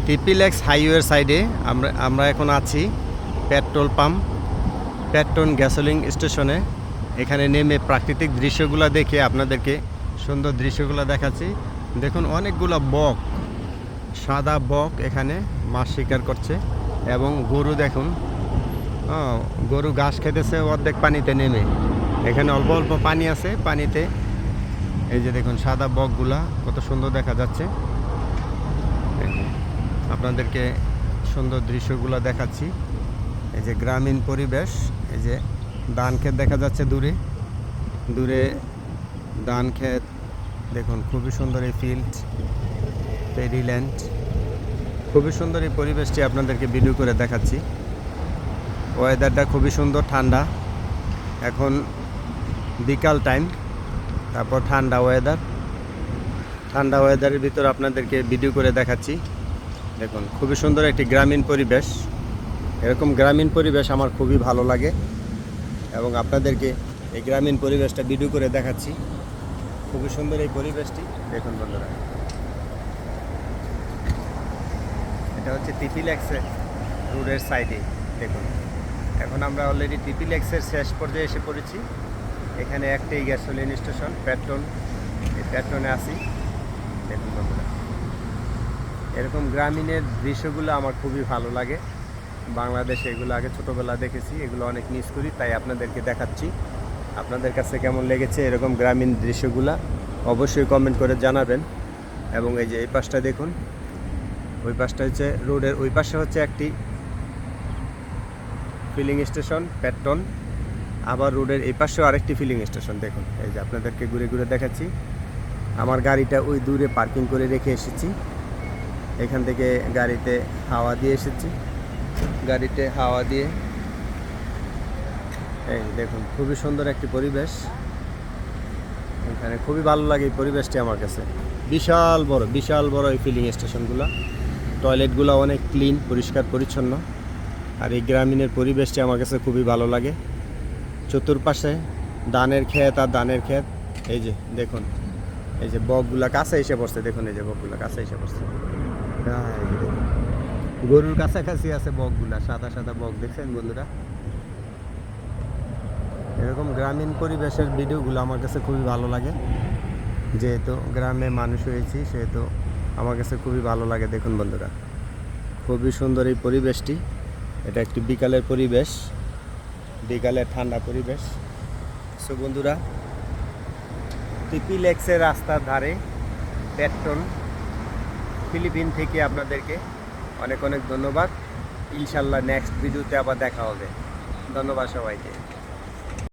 টিপিলেক্স হাইওয়ের সাইডে আমরা এখন আছি পেট্রোল পাম্প পেট্রন গ্যাসোলিন স্টেশনে। এখানে নেমে প্রাকৃতিক দৃশ্যগুলো দেখে আপনাদেরকে সুন্দর দৃশ্যগুলো দেখাচ্ছি। দেখুন অনেকগুলো বক, সাদা বক এখানে মাছ শিকার করছে এবং গরু দেখুন, গরু ঘাস খেতেছে অর্ধেক পানিতে নেমে। এখানে অল্প অল্প পানি আছে, পানিতে এই যে দেখুন সাদা বকগুলা কত সুন্দর দেখা যাচ্ছে। আপনাদেরকে সুন্দর দৃশ্যগুলো দেখাচ্ছি। এই যে গ্রামীণ পরিবেশ, এই যে ধান ক্ষেত দেখা যাচ্ছে দূরে দূরে ধান ক্ষেত দেখুন, খুবই সুন্দর এই ফিল্ড, পেরিল্যান্ড, খুবই সুন্দর এই পরিবেশটি আপনাদেরকে ভিডিও করে দেখাচ্ছি। ওয়েদারটা খুবই সুন্দর, ঠান্ডা, এখন বিকাল টাইম, তারপর ঠান্ডা ওয়েদারের ভিতর আপনাদেরকে ভিডিও করে দেখাচ্ছি। দেখুন খুবই সুন্দর একটি গ্রামীণ পরিবেশ। এরকম গ্রামীণ পরিবেশ আমার খুবই ভালো লাগে এবং আপনাদেরকে এই গ্রামীণ পরিবেশটা ভিডিও করে দেখাচ্ছি। খুবই সুন্দর এই পরিবেশটি দেখুন বন্ধুরা। এটা হচ্ছে টিপিলেক্সের রোডের সাইডে। দেখুন এখন আমরা অলরেডি টিপিলেক্সের শেষ পর্যায়ে এসে পড়েছি। এখানে একটাই গ্যাসোলিন স্টেশন পেট্রন, এই পেট্রনে আসি। দেখুন বন্ধুরা, এরকম গ্রামীণের দৃশ্যগুলো আমার খুবই ভালো লাগে। বাংলাদেশে এগুলো আগে ছোটোবেলা দেখেছি, এগুলো অনেক মিস করি, তাই আপনাদেরকে দেখাচ্ছি। আপনাদের কাছে কেমন লেগেছে এরকম গ্রামীণ দৃশ্যগুলো অবশ্যই কমেন্ট করে জানাবেন। এবং এই যে এই পাশটা দেখুন, ওই পাশটা হচ্ছে রোডের ওই পাশে হচ্ছে একটি ফিলিং স্টেশন পেট্রন, আবার রোডের এই পাশেও আরেকটি ফিলিং স্টেশন। দেখুন এই যে আপনাদেরকে ঘুরে ঘুরে দেখাচ্ছি। আমার গাড়িটা ওই দূরে পার্কিং করে রেখে এসেছি। এখান থেকে গাড়িতে হাওয়া দিয়ে এসেছি, গাড়িতে হাওয়া দিয়ে এই দেখুন খুবই সুন্দর একটি পরিবেশ। এখানে খুবই ভালো লাগে এই পরিবেশটি আমার কাছে। বিশাল বড় এই ফিলিং স্টেশনগুলো, টয়লেটগুলো অনেক ক্লিন, পরিষ্কার পরিচ্ছন্ন। আর এই গ্রামীণের পরিবেশটি আমার কাছে খুবই ভালো লাগে। চতুর্পাশে ধানের ক্ষেত আর ধানের ক্ষেত। এই যে দেখুন, এই যে বকগুলা কাছে এসে পড়ছে। দেখুন এই যে বকগুলা কাছে এসে পড়ছে। গরুর কাছাকাছি আছে বকগুলা, সাদা সাদা বক দেখছেন বন্ধুরা। এরকম গ্রামীণ পরিবেশের ভিডিওগুলো আমার কাছে খুবই ভালো লাগে। যেহেতু গ্রামে মানুষ হয়েছি সেহেতু আমার কাছে খুবই ভালো লাগে। দেখুন বন্ধুরা, খুবই সুন্দর এই পরিবেশটি। এটা একটি বিকালের পরিবেশ, বিকালের ঠান্ডা পরিবেশ। সো বন্ধুরা, টিপিলেক্সের রাস্তার ধারে পেট্রন ফিলিপিন থেকে আপনাদেরকে অনেক ধন্যবাদ। ইনশাল্লাহ নেক্সট ভিডিওতে আবার দেখা হবে। ধন্যবাদ সবাইকে।